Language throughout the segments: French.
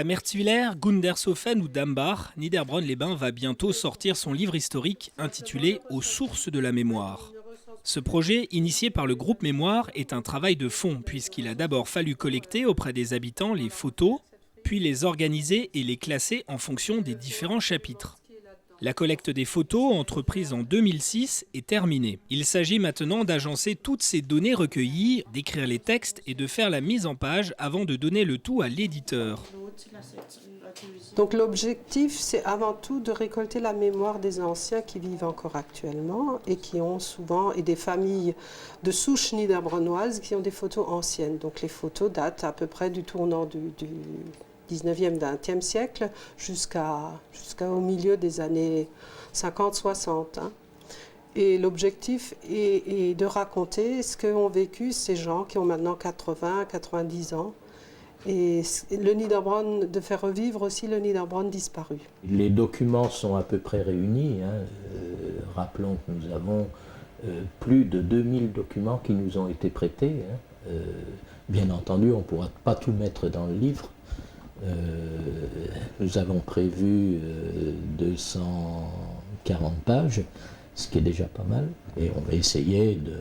Après Mertwiller, Gundershofen ou Dambach, Niederbronn-les-Bains va bientôt sortir son livre historique intitulé « Aux sources de la mémoire ». Ce projet, initié par le groupe Mémoire, est un travail de fond puisqu'il a d'abord fallu collecter auprès des habitants les photos, puis les organiser et les classer en fonction des différents chapitres. La collecte des photos, entreprise en 2006, est terminée. Il s'agit maintenant d'agencer toutes ces données recueillies, d'écrire les textes et de faire la mise en page avant de donner le tout à l'éditeur. Donc l'objectif, c'est avant tout de récolter la mémoire des anciens qui vivent encore actuellement et qui ont souvent, et des familles de souche niederbronnoises qui ont des photos anciennes. Donc les photos datent à peu près du tournant du 19e, 20e siècle jusqu'au milieu des années 50-60. Et l'objectif est de raconter ce qu'ont vécu ces gens qui ont maintenant 80, 90 ans. Et le Niederbronn, de faire revivre aussi le Niederbronn disparu. Les documents sont à peu près réunis. Rappelons que nous avons plus de 2000 documents qui nous ont été prêtés. Bien entendu, on ne pourra pas tout mettre dans le livre. Nous avons prévu 240 pages, ce qui est déjà pas mal. Et on va essayer de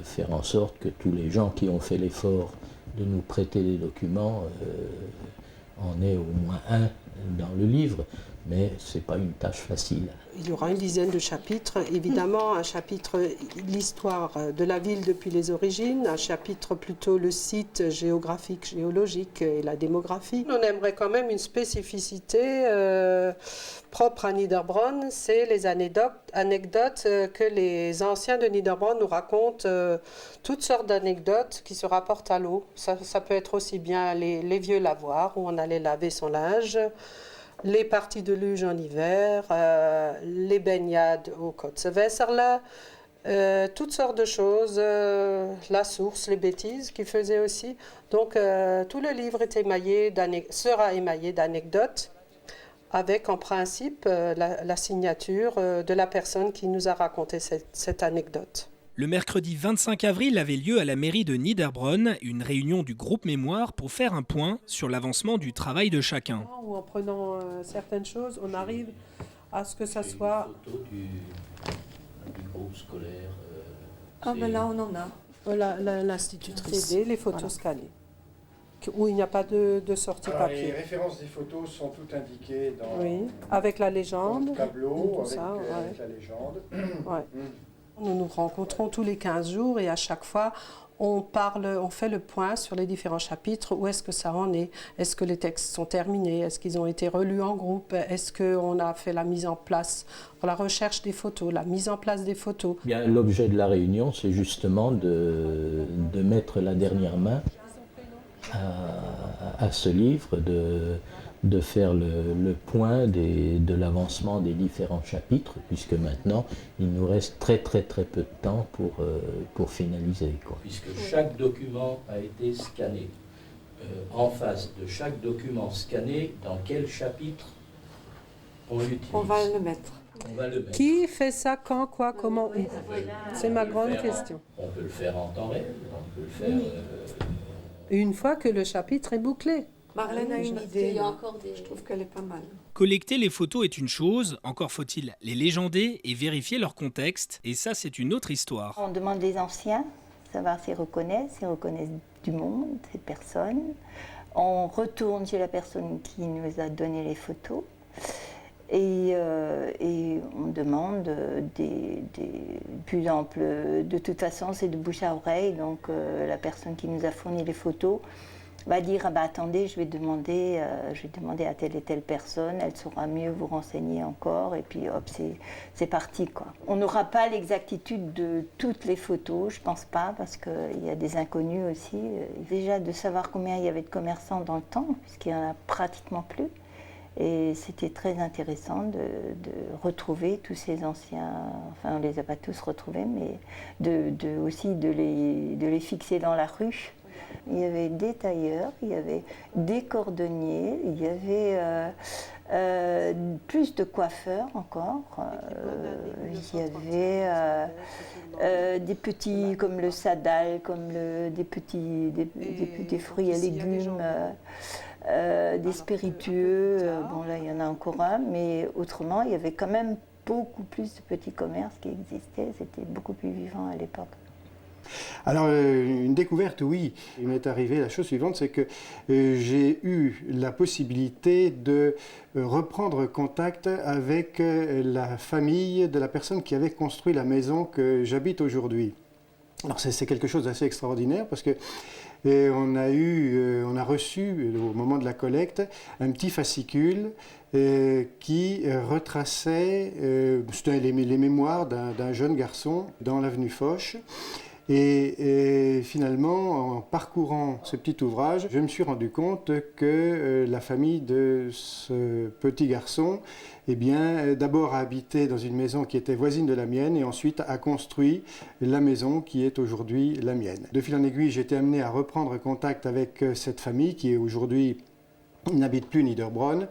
faire en sorte que tous les gens qui ont fait l'effort de nous prêter des documents en aient au moins un dans le livre. Mais ce n'est pas une tâche facile. Il y aura une dizaine de chapitres. Évidemment, un chapitre l'histoire de la ville depuis les origines, un chapitre plutôt le site géographique, géologique et la démographie. On aimerait quand même une spécificité propre à Niederbronn, c'est les anecdotes que les anciens de Niederbronn nous racontent, toutes sortes d'anecdotes qui se rapportent à l'eau. Ça peut être aussi bien les vieux lavoirs où on allait laver son linge, les parties de luge en hiver, les baignades au Kotzewässerle, toutes sortes de choses, la source, les bêtises qu'ils faisaient aussi. Donc tout le livre sera émaillé d'anecdotes avec en principe la signature de la personne qui nous a raconté cette anecdote. Le mercredi 25 avril avait lieu à la mairie de Niederbronn une réunion du groupe Mémoire pour faire un point sur l'avancement du travail de chacun. En prenant certaines choses, on arrive à ce que ça soit... Une photo du groupe scolaire. Ben là, on en a. L'institutrice, les photos scannées, où il n'y a pas de sortie papier. Les références des photos sont toutes indiquées dans, avec la légende, dans le tableau, avec la légende. Ouais. Nous nous rencontrons tous les 15 jours et à chaque fois, on fait le point sur les différents chapitres. Où est-ce que ça en est? Est-ce que les textes sont terminés? Est-ce qu'ils ont été relus en groupe? Est-ce qu'on a fait la mise en place, la recherche des photos, la mise en place des photos? Bien, l'objet de la réunion, c'est justement de mettre la dernière main à ce livre, de faire le point de l'avancement des différents chapitres, puisque maintenant, il nous reste très peu de temps pour finaliser. Puisque chaque document a été scanné. En face de chaque document scanné, dans quel chapitre on l'utilise? On va le mettre. Qui fait ça, quand, quoi, comment, où? C'est ma grande question. On peut le faire en temps réel, on peut le faire... Une fois que le chapitre est bouclé. Marlène a une idée, je trouve qu'elle est pas mal. Collecter les photos est une chose, encore faut-il les légender et vérifier leur contexte, et ça c'est une autre histoire. On demande des anciens, savoir s'ils reconnaissent du monde, ces personnes. On retourne chez la personne qui nous a donné les photos. Et on demande des plus amples. De toute façon, c'est de bouche à oreille. Donc, la personne qui nous a fourni les photos va dire attendez, je vais demander à telle et telle personne, elle saura mieux vous renseigner encore. Et puis, hop, c'est parti, quoi. On n'aura pas l'exactitude de toutes les photos, je pense pas, parce qu'il y a des inconnus aussi. Déjà, de savoir combien il y avait de commerçants dans le temps, puisqu'il n'y en a pratiquement plus. Et c'était très intéressant de retrouver tous ces anciens, enfin on ne les a pas tous retrouvés, mais aussi de les fixer dans la rue. Il y avait des tailleurs, il y avait des cordonniers, il y avait plus de coiffeurs encore. Il y avait des petits comme le sadal, comme des fruits et légumes. des spiritueux. Bon, là, il y en a encore un, mais autrement, il y avait quand même beaucoup plus de petits commerces qui existaient. C'était beaucoup plus vivant à l'époque. Alors, une découverte, oui. Il m'est arrivé la chose suivante, c'est que j'ai eu la possibilité de reprendre contact avec la famille de la personne qui avait construit la maison que j'habite aujourd'hui. Alors, c'est quelque chose d'assez extraordinaire parce que on a reçu, au moment de la collecte, un petit fascicule qui retraçait les mémoires d'un jeune garçon dans l'avenue Foch. Et finalement, en parcourant ce petit ouvrage, je me suis rendu compte que la famille de ce petit garçon, eh bien, d'abord a habité dans une maison qui était voisine de la mienne et ensuite a construit la maison qui est aujourd'hui la mienne. De fil en aiguille, j'ai été amené à reprendre contact avec cette famille qui est aujourd'hui n'habite plus Niederbronn.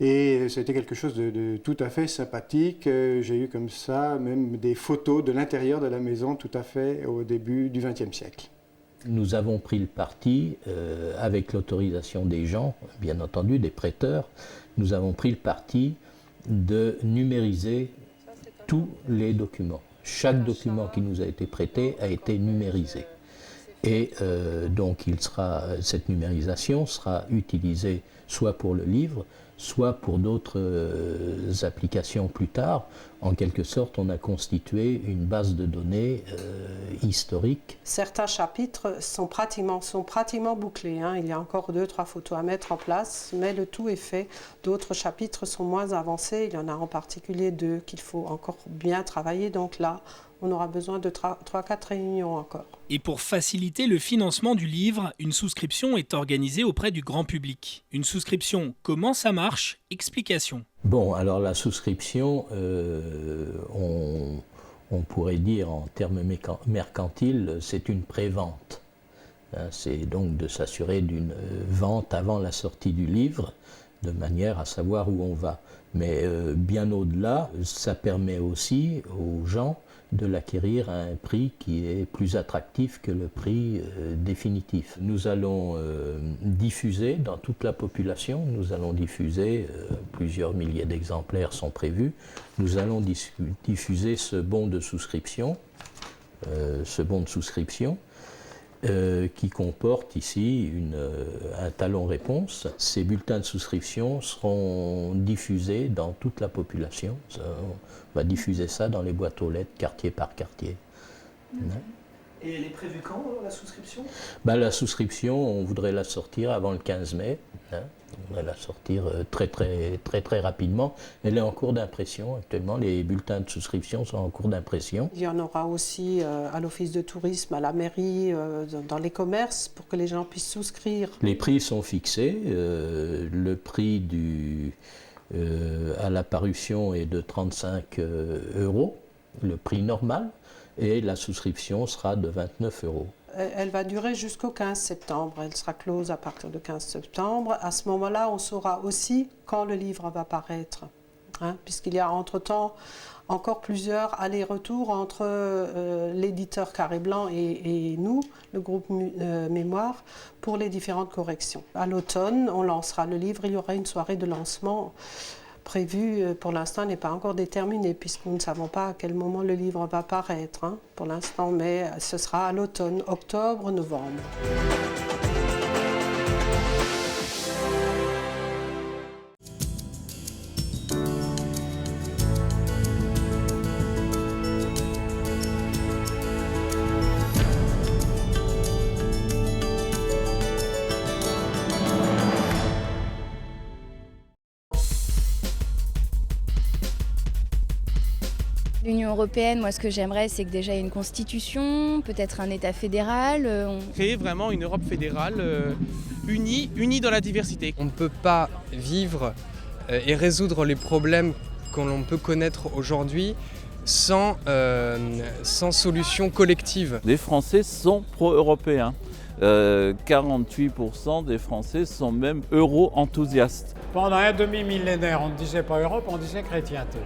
Et c'était quelque chose de tout à fait sympathique. J'ai eu comme ça même des photos de l'intérieur de la maison tout à fait au début du XXe siècle. Nous avons pris le parti, avec l'autorisation des gens, bien entendu, des prêteurs, nous avons pris le parti de numériser tous les documents. Chaque document qui nous a été prêté a été numérisé. Et donc cette numérisation sera utilisée soit pour le livre, soit pour d'autres applications plus tard. En quelque sorte, on a constitué une base de données historique. Certains chapitres sont pratiquement bouclés, hein. Il y a encore 2-3 photos à mettre en place, mais le tout est fait. D'autres chapitres sont moins avancés. Il y en a en particulier 2 qu'il faut encore bien travailler. Donc là, on aura besoin de 3-4 réunions encore. Et pour faciliter le financement du livre, une souscription est organisée auprès du grand public. Une souscription, comment ça marche? Explication. Bon, alors la souscription, on pourrait dire en termes mercantiles, c'est une prévente. C'est donc de s'assurer d'une vente avant la sortie du livre, de manière à savoir où on va. Mais bien au-delà, ça permet aussi aux gens de l'acquérir à un prix qui est plus attractif que le prix définitif. Nous allons diffuser dans toute la population, nous allons diffuser, plusieurs milliers d'exemplaires sont prévus, nous allons diffuser ce bon de souscription, qui comporte ici un talon réponse. Ces bulletins de souscription seront diffusés dans toute la population. On va diffuser ça dans les boîtes aux lettres, quartier par quartier. Et elle est prévue quand, la souscription? La souscription, on voudrait la sortir avant le 15 mai. On va la sortir très rapidement. Elle est en cours d'impression actuellement. Les bulletins de souscription sont en cours d'impression. Il y en aura aussi à l'office de tourisme, à la mairie, dans les commerces, pour que les gens puissent souscrire. Les prix sont fixés. Le prix à la parution est de 35 €, le prix normal, et la souscription sera de 29 €. Elle va durer jusqu'au 15 septembre. Elle sera close à partir du 15 septembre. À ce moment-là, on saura aussi quand le livre va paraître. Puisqu'il y a entre-temps encore plusieurs allers-retours entre l'éditeur Carré Blanc et nous, le groupe Mémoire, pour les différentes corrections. À l'automne, on lancera le livre. Il y aura une soirée de lancement prévue. Pour l'instant, n'est pas encore déterminée, puisque nous ne savons pas à quel moment le livre va paraître, pour l'instant, mais ce sera à l'automne, octobre, novembre. L'Union européenne, moi ce que j'aimerais, c'est que déjà il y ait une constitution, peut-être un État fédéral. Créer vraiment une Europe fédérale unie dans la diversité. On ne peut pas vivre et résoudre les problèmes que l'on peut connaître aujourd'hui sans solution collective. Les Français sont pro-européens. 48% des Français sont même euro-enthousiastes. Pendant un demi-millénaire, on ne disait pas Europe, on disait chrétienté.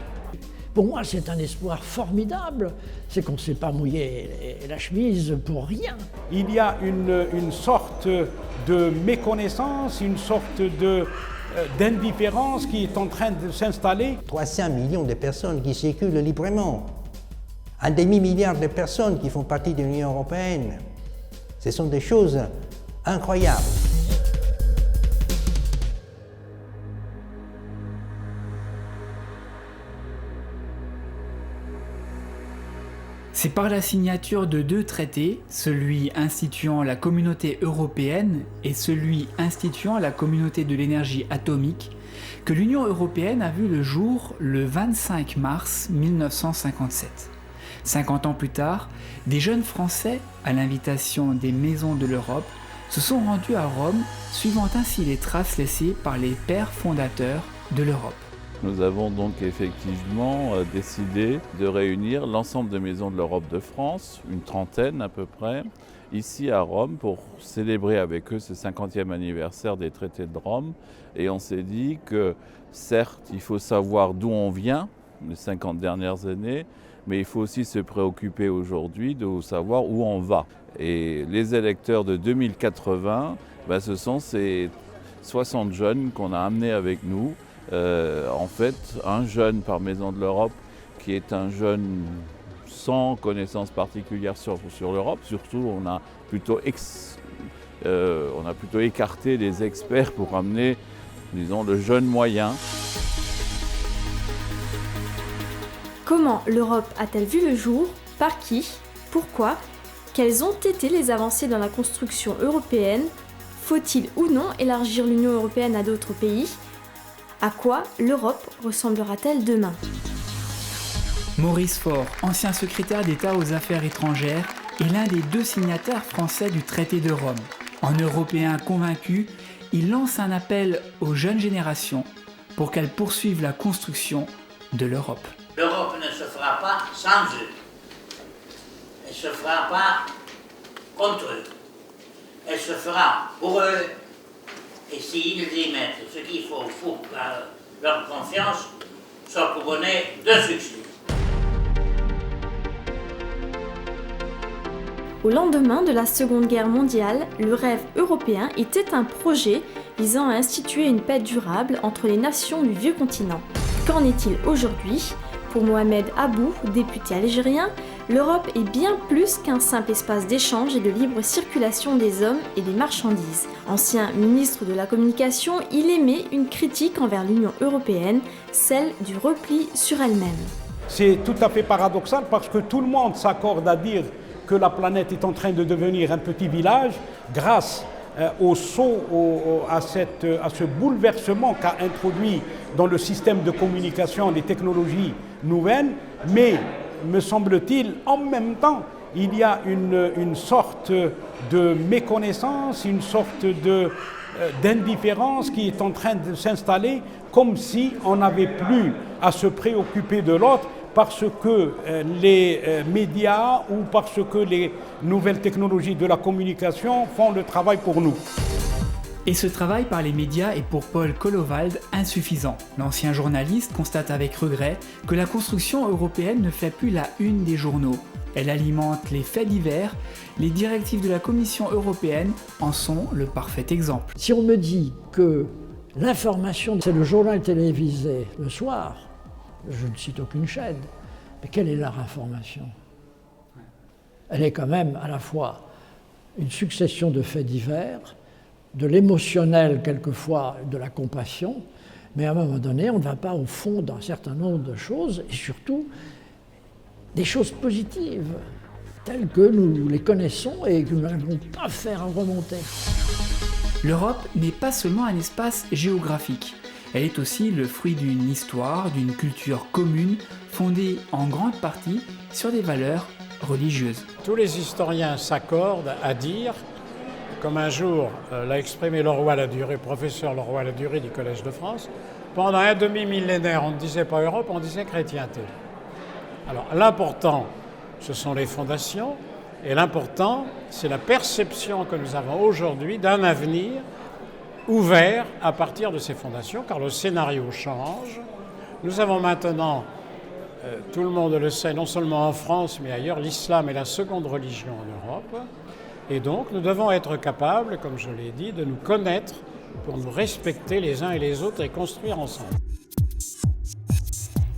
Pour moi, c'est un espoir formidable. C'est qu'on ne s'est pas mouillé la chemise pour rien. Il y a une sorte de méconnaissance, une sorte d'indifférence qui est en train de s'installer. 300 millions de personnes qui circulent librement, un demi-milliard de personnes qui font partie de l'Union européenne. Ce sont des choses incroyables. C'est par la signature de 2 traités, celui instituant la Communauté européenne et celui instituant la Communauté de l'énergie atomique, que l'Union européenne a vu le jour le 25 mars 1957. 50 ans plus tard, des jeunes Français, à l'invitation des Maisons de l'Europe, se sont rendus à Rome, suivant ainsi les traces laissées par les pères fondateurs de l'Europe. Nous avons donc effectivement décidé de réunir l'ensemble des maisons de l'Europe de France, une trentaine à peu près, ici à Rome pour célébrer avec eux ce 50e anniversaire des traités de Rome. Et on s'est dit que certes, il faut savoir d'où on vient, les 50 dernières années, mais il faut aussi se préoccuper aujourd'hui de savoir où on va. Et les électeurs de 2080, ce sont ces 60 jeunes qu'on a amenés avec nous. En fait, un jeune par Maison de l'Europe qui est un jeune sans connaissance particulière sur l'Europe. Surtout, on a plutôt écarté les experts pour amener, disons, le jeune moyen. Comment l'Europe a-t-elle vu le jour? Par qui? Pourquoi? Quelles ont été les avancées dans la construction européenne? Faut-il ou non élargir l'Union européenne à d'autres pays? À quoi l'Europe ressemblera-t-elle demain? Maurice Faure, ancien secrétaire d'État aux Affaires étrangères, est l'un des 2 signataires français du traité de Rome. En Européen convaincu, il lance un appel aux jeunes générations pour qu'elles poursuivent la construction de l'Europe. L'Europe ne se fera pas sans eux. Elle ne se fera pas contre eux. Elle se fera pour eux. Et s'ils y mettent ce qu'il faut pour que leur confiance soit couronnée de succès. Au lendemain de la Seconde Guerre mondiale, le rêve européen était un projet visant à instituer une paix durable entre les nations du vieux continent. Qu'en est-il aujourd'hui? Pour Mohamed Abou, député algérien, l'Europe est bien plus qu'un simple espace d'échange et de libre circulation des hommes et des marchandises. Ancien ministre de la Communication, il émet une critique envers l'Union européenne, celle du repli sur elle-même. C'est tout à fait paradoxal parce que tout le monde s'accorde à dire que la planète est en train de devenir un petit village grâce au saut, à ce bouleversement qu'a introduit dans le système de communication les technologies nouvelles, mais me semble-t-il, en même temps, il y a une sorte de méconnaissance, une sorte d'indifférence qui est en train de s'installer, comme si on n'avait plus à se préoccuper de l'autre parce que les médias ou parce que les nouvelles technologies de la communication font le travail pour nous. Et ce travail par les médias est pour Paul Kollowald insuffisant. L'ancien journaliste constate avec regret que la construction européenne ne fait plus la une des journaux. Elle alimente les faits divers. Les directives de la Commission européenne en sont le parfait exemple. Si on me dit que l'information, c'est le journal télévisé le soir, je ne cite aucune chaîne, mais quelle est leur information? Elle est quand même à la fois une succession de faits divers, de l'émotionnel quelquefois, de la compassion, mais à un moment donné, on ne va pas au fond d'un certain nombre de choses, et surtout des choses positives, telles que nous les connaissons et que nous n'allons pas faire remonter. L'Europe n'est pas seulement un espace géographique, elle est aussi le fruit d'une histoire, d'une culture commune, fondée en grande partie sur des valeurs religieuses. Tous les historiens s'accordent à dire, comme un jour l'a exprimé Leroy Ladurie, professeur Leroy Ladurie du Collège de France, pendant un demi-millénaire, on ne disait pas Europe, on disait chrétienté. Alors l'important, ce sont les fondations, et l'important, c'est la perception que nous avons aujourd'hui d'un avenir ouvert à partir de ces fondations, car le scénario change. Nous avons maintenant, tout le monde le sait, non seulement en France, mais ailleurs, l'islam est la seconde religion en Europe. Et donc, nous devons être capables, comme je l'ai dit, de nous connaître pour nous respecter les uns et les autres et construire ensemble.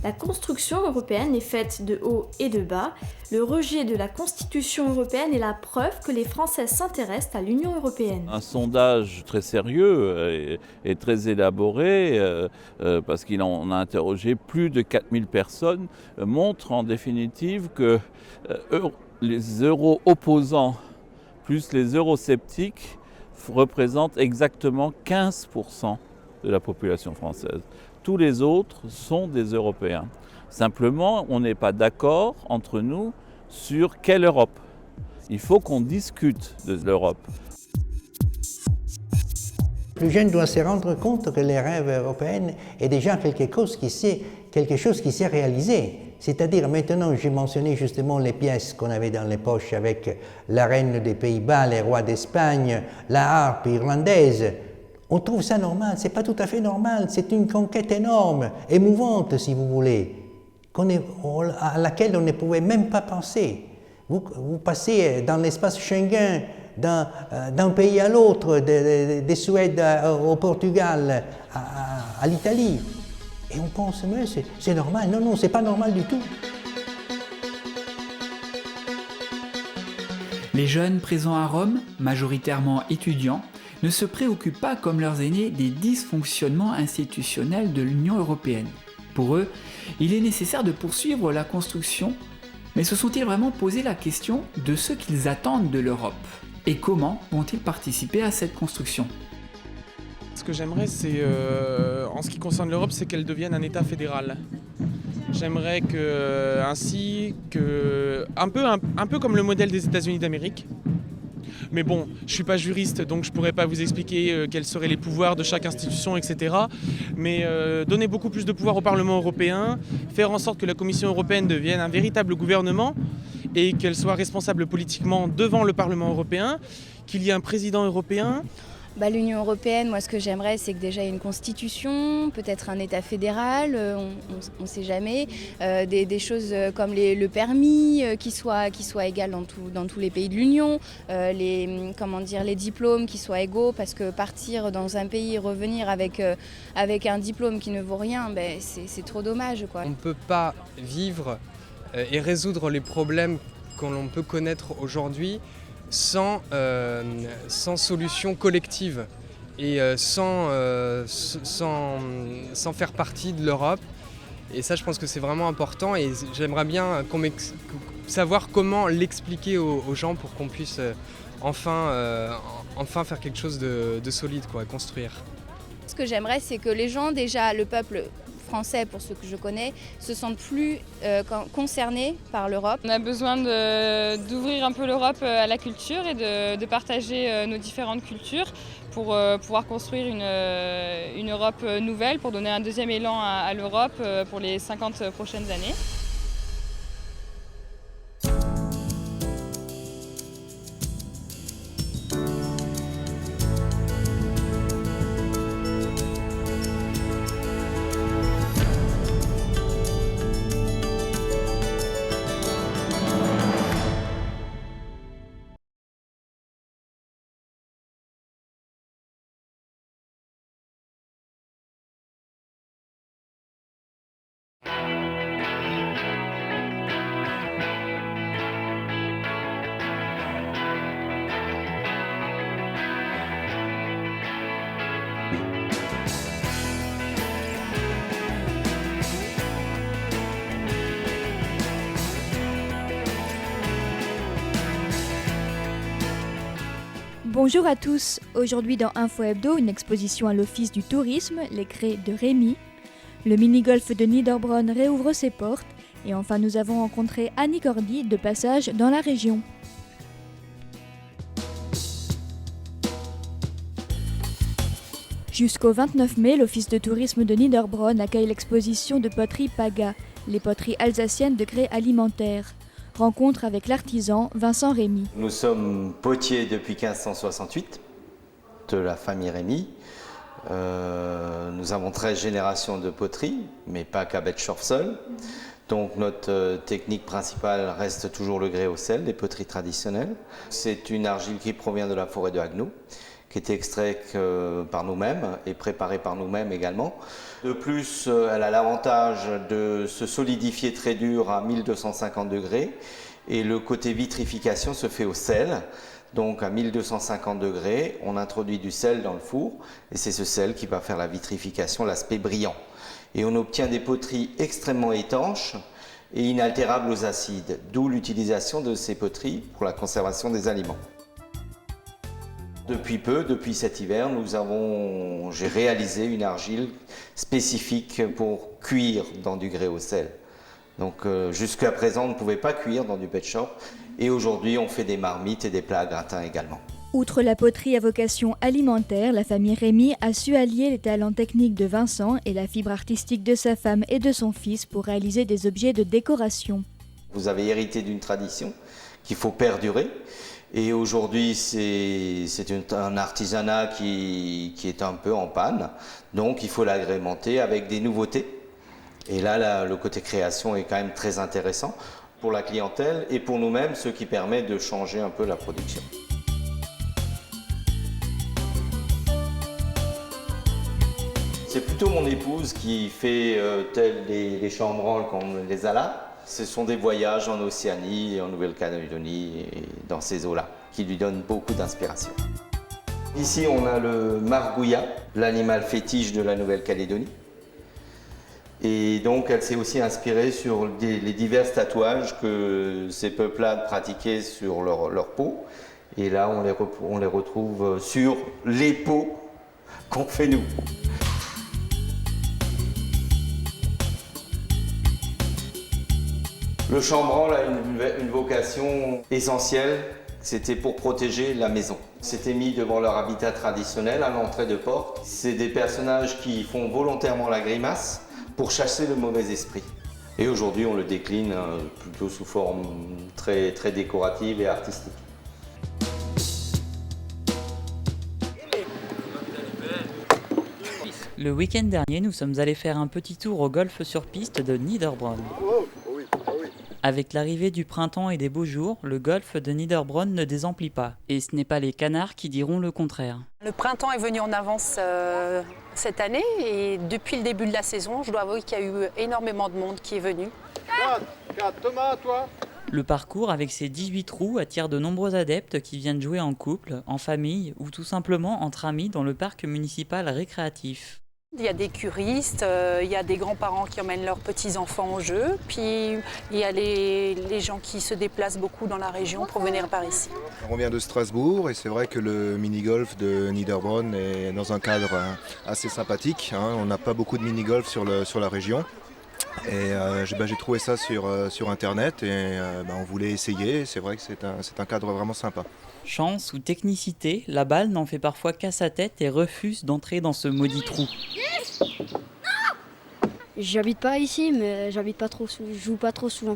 La construction européenne est faite de haut et de bas. Le rejet de la Constitution européenne est la preuve que les Français s'intéressent à l'Union européenne. Un sondage très sérieux et très élaboré, parce qu'il en a interrogé plus de 4000 personnes, montre en définitive que les euro-opposants plus les eurosceptiques représentent exactement 15% de la population française. Tous les autres sont des Européens. Simplement, on n'est pas d'accord entre nous sur quelle Europe. Il faut qu'on discute de l'Europe. Le plus jeune doit se rendre compte que les rêves européens est déjà quelque chose qui s'est réalisé. C'est-à-dire, maintenant, j'ai mentionné justement les pièces qu'on avait dans les poches avec la reine des Pays-Bas, les rois d'Espagne, la harpe irlandaise. On trouve ça normal, c'est pas tout à fait normal, c'est une conquête énorme, émouvante si vous voulez, à laquelle on ne pouvait même pas penser. Vous passez dans l'espace Schengen, d'un pays à l'autre, de Suède au Portugal, à l'Italie, et on pense, mais c'est normal. Non, non, c'est pas normal du tout. Les jeunes présents à Rome, majoritairement étudiants, ne se préoccupent pas comme leurs aînés des dysfonctionnements institutionnels de l'Union européenne. Pour eux, il est nécessaire de poursuivre la construction, mais se sont-ils vraiment posé la question de ce qu'ils attendent de l'Europe? Et comment vont-ils participer à cette construction? Ce que j'aimerais, c'est, en ce qui concerne l'Europe, c'est qu'elle devienne un État fédéral. J'aimerais un peu comme le modèle des États-Unis d'Amérique. Mais bon, je ne suis pas juriste, donc je ne pourrais pas vous expliquer quels seraient les pouvoirs de chaque institution, etc. Mais donner beaucoup plus de pouvoir au Parlement européen, faire en sorte que la Commission européenne devienne un véritable gouvernement et qu'elle soit responsable politiquement devant le Parlement européen, qu'il y ait un président européen. L'Union européenne, moi ce que j'aimerais, c'est que déjà il y ait une constitution, peut-être un État fédéral, on ne sait jamais, des choses comme le permis qui soit égal dans tous les pays de l'Union, les diplômes qui soient égaux, parce que partir dans un pays et revenir avec un diplôme qui ne vaut rien, c'est trop dommage, quoi. On ne peut pas vivre et résoudre les problèmes qu'on peut connaître aujourd'hui sans solution collective et sans faire partie de l'Europe. Et ça, je pense que c'est vraiment important et j'aimerais bien savoir comment l'expliquer aux gens pour qu'on puisse enfin faire quelque chose de solide, quoi, construire. Ce que j'aimerais, c'est que les gens, déjà, le peuple français, pour ceux que je connais, se sentent plus concernés par l'Europe. On a besoin d'ouvrir un peu l'Europe à la culture et de partager nos différentes cultures pour pouvoir construire une Europe nouvelle, pour donner un deuxième élan à l'Europe pour les 50 prochaines années. Bonjour à tous, aujourd'hui dans Info Hebdo, une exposition à l'Office du tourisme, les craies de Rémy. Le mini-golf de Niederbronn réouvre ses portes et enfin nous avons rencontré Annie Cordy de passage dans la région. Jusqu'au 29 mai, l'Office de tourisme de Niederbronn accueille l'exposition de poterie Paga, les poteries alsaciennes de grès alimentaire. Rencontre avec l'artisan Vincent Rémy. Nous sommes potiers depuis 1568 de la famille Rémy. Nous avons 13 générations de poterie, mais pas qu'à Betschorf seul. Donc notre technique principale reste toujours le grès au sel, les poteries traditionnelles. C'est une argile qui provient de la forêt de Haguenau, qui est extraite par nous-mêmes et préparée par nous-mêmes également. De plus, elle a l'avantage de se solidifier très dur à 1250 degrés et le côté vitrification se fait au sel. Donc à 1250 degrés, on introduit du sel dans le four et c'est ce sel qui va faire la vitrification, l'aspect brillant. Et on obtient des poteries extrêmement étanches et inaltérables aux acides, d'où l'utilisation de ces poteries pour la conservation des aliments. Depuis cet hiver, j'ai réalisé une argile spécifique pour cuire dans du grès au sel. Donc jusqu'à présent, on ne pouvait pas cuire dans du pet shop et aujourd'hui, on fait des marmites et des plats à gratin également. Outre la poterie à vocation alimentaire, la famille Rémy a su allier les talents techniques de Vincent et la fibre artistique de sa femme et de son fils pour réaliser des objets de décoration. Vous avez hérité d'une tradition qu'il faut perdurer. Et aujourd'hui, c'est un artisanat qui est un peu en panne, donc il faut l'agrémenter avec des nouveautés. Et là, le côté création est quand même très intéressant pour la clientèle et pour nous-mêmes, ce qui permet de changer un peu la production. C'est plutôt mon épouse qui fait tels les chambranles comme les alas. Ce sont des voyages en Océanie et en Nouvelle-Calédonie et dans ces eaux-là qui lui donnent beaucoup d'inspiration. Ici, on a le margouillat, l'animal fétiche de la Nouvelle-Calédonie. Et donc, elle s'est aussi inspirée sur les divers tatouages que ces peuples-là pratiquaient sur leur peau. Et là, on les retrouve sur les peaux qu'on fait nous. Le chambranle a une vocation essentielle, c'était pour protéger la maison. C'était mis devant leur habitat traditionnel à l'entrée de porte. C'est des personnages qui font volontairement la grimace pour chasser le mauvais esprit. Et aujourd'hui, on le décline plutôt sous forme très, très décorative et artistique. Le week-end dernier, nous sommes allés faire un petit tour au golf sur piste de Niederbronn. Avec l'arrivée du printemps et des beaux jours, le golf de Niederbronn ne désemplit pas. Et ce n'est pas les canards qui diront le contraire. Le printemps est venu en avance cette année et depuis le début de la saison, je dois avouer qu'il y a eu énormément de monde qui est venu. Thomas, toi ? Le parcours avec ses 18 trous attire de nombreux adeptes qui viennent jouer en couple, en famille ou tout simplement entre amis dans le parc municipal récréatif. Il y a des curistes, il y a des grands-parents qui emmènent leurs petits-enfants au jeu, puis il y a les gens qui se déplacent beaucoup dans la région pour venir par ici. On vient de Strasbourg et c'est vrai que le mini-golf de Niederbronn est dans un cadre assez sympathique. On n'a pas beaucoup de mini-golf sur la région. Et j'ai trouvé ça sur internet et on voulait essayer. C'est vrai que c'est un cadre vraiment sympa. Chance ou technicité, la balle n'en fait parfois qu'à sa tête et refuse d'entrer dans ce maudit trou. J'habite pas ici, mais je joue pas trop souvent.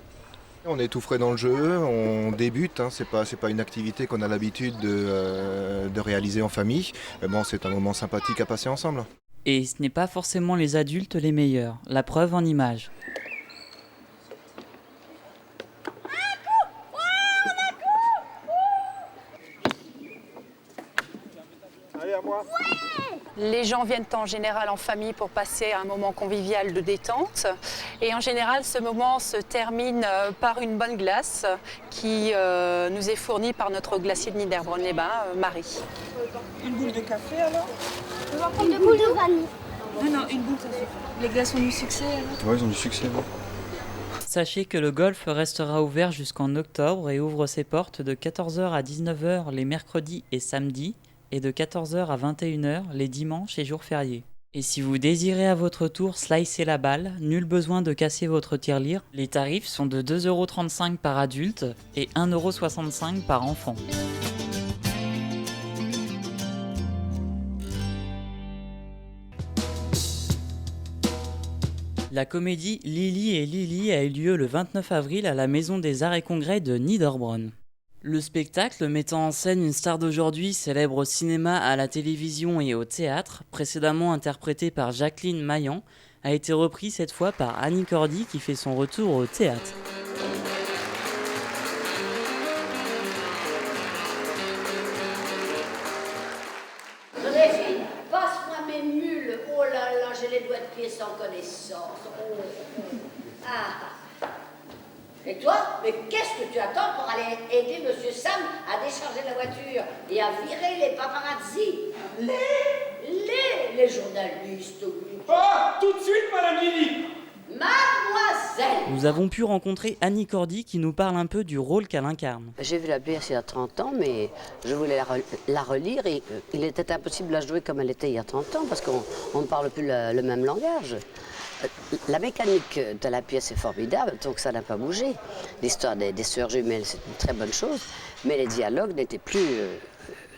On est tout frais dans le jeu, on débute, c'est pas une activité qu'on a l'habitude de réaliser en famille. Mais bon, c'est un moment sympathique à passer ensemble. Et ce n'est pas forcément les adultes les meilleurs, la preuve en images. Allez, à moi. Les gens viennent en général en famille pour passer un moment convivial de détente. Et en général, ce moment se termine par une bonne glace qui nous est fournie par notre glacier de Niederbronn-les-Bains, Marie. Une boule de café alors ? On va prendre une boule de vanille. Non, une boule ça suffit. Les glaces ont du succès alors ? Ouais, ils ont du succès. Ouais. Sachez que le golf restera ouvert jusqu'en octobre et ouvre ses portes de 14h à 19h les mercredis et samedis et de 14h à 21h les dimanches et jours fériés. Et si vous désirez à votre tour slicer la balle, nul besoin de casser votre tirelire, les tarifs sont de 2,35 € par adulte et 1,65 € par enfant. La comédie Lily et Lily a eu lieu le 29 avril à la Maison des Arts et Congrès de Niederbronn. Le spectacle mettant en scène une star d'aujourd'hui célèbre au cinéma, à la télévision et au théâtre, précédemment interprétée par Jacqueline Maillan, a été repris cette fois par Annie Cordy qui fait son retour au théâtre. Joséphine, passe-moi mes mules. Oh là là, j'ai les doigts de pied sans connaissance. Oh. Ah. Et toi, mais qu'est-ce que tu attends pour aller aider Monsieur Sam à décharger la voiture et à virer les paparazzi? Les journalistes, oui. Ah, tout de suite, Madame Lily. Mademoiselle! Nous avons pu rencontrer Annie Cordy qui nous parle un peu du rôle qu'elle incarne. J'ai vu la pièce il y a 30 ans, mais je voulais la relire et il était impossible de la jouer comme elle était il y a 30 ans parce qu'on ne parle plus le même langage. La mécanique de la pièce est formidable, donc ça n'a pas bougé. L'histoire des sœurs jumelles, c'est une très bonne chose, mais les dialogues n'étaient plus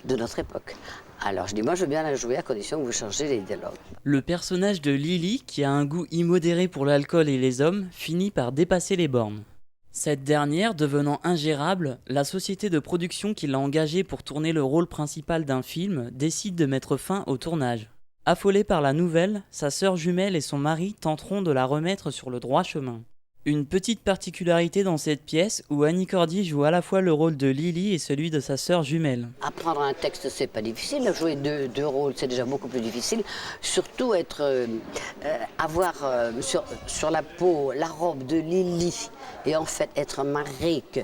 de notre époque. Alors je dis, moi je veux bien la jouer à condition que vous changez les dialogues. Le personnage de Lily, qui a un goût immodéré pour l'alcool et les hommes, finit par dépasser les bornes. Cette dernière devenant ingérable, la société de production qui l'a engagée pour tourner le rôle principal d'un film décide de mettre fin au tournage. Affolée par la nouvelle, sa sœur jumelle et son mari tenteront de la remettre sur le droit chemin. Une petite particularité dans cette pièce où Annie Cordy joue à la fois le rôle de Lily et celui de sa sœur jumelle. Apprendre un texte, c'est pas difficile. Jouer deux rôles, c'est déjà beaucoup plus difficile. Surtout avoir sur la peau la robe de Lily et en fait être Marique,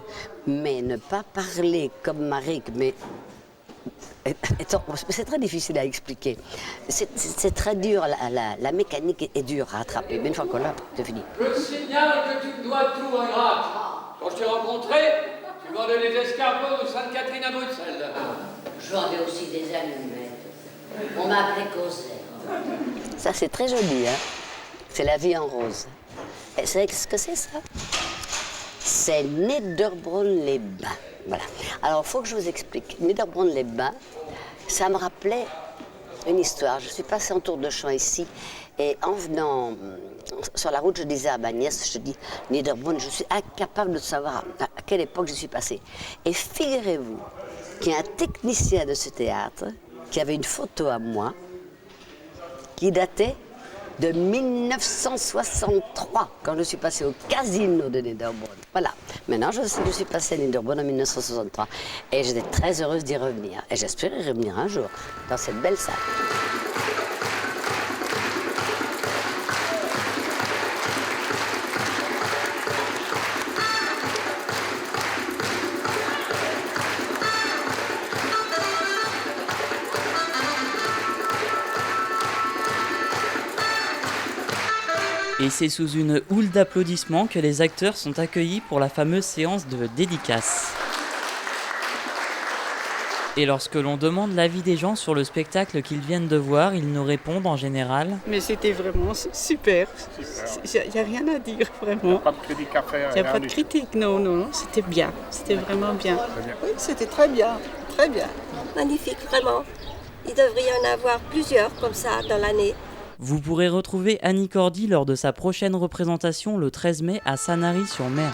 mais ne pas parler comme Marique, mais c'est très difficile à expliquer. C'est très dur, la mécanique est dure à attraper. Mais une fois qu'on l'a, c'est fini. Je signale que tu me dois tout, ingrate. Quand je t'ai rencontré, tu vendais des escargots de Sainte-Catherine à Bruxelles. Je vendais aussi des allumettes. On m'appelait Cosette. Ça, c'est très joli, hein. C'est la vie en rose. Et c'est ce que c'est, ça? C'est Niederbronn-les-Bains. Voilà. Alors, il faut que je vous explique. Niederbronn-les-Bains, ça me rappelait une histoire. Je suis passée en tour de champ ici, et en venant sur la route, je disais à ma nièce, je dis, Niederbronn, je suis incapable de savoir à quelle époque je suis passée. Et figurez-vous qu'il y a un technicien de ce théâtre qui avait une photo à moi qui datait de 1963, quand je suis passée au casino de Niederbronn. Voilà. Maintenant, je sais que je suis passée à Niederbronn en 1963. Et j'étais très heureuse d'y revenir. Et j'espère y revenir un jour, dans cette belle salle. Et c'est sous une houle d'applaudissements que les acteurs sont accueillis pour la fameuse séance de dédicace. Et lorsque l'on demande l'avis des gens sur le spectacle qu'ils viennent de voir, ils nous répondent en général. Mais c'était vraiment super. Il n'y a rien à dire, vraiment. Il n'y a pas de critique à faire. Il n'y a pas de critique, non. C'était bien. C'était vraiment bien. Oui, c'était très bien. Très bien. Magnifique, vraiment. Il devrait y en avoir plusieurs comme ça dans l'année. Vous pourrez retrouver Annie Cordy lors de sa prochaine représentation le 13 mai à Sanary-sur-Mer.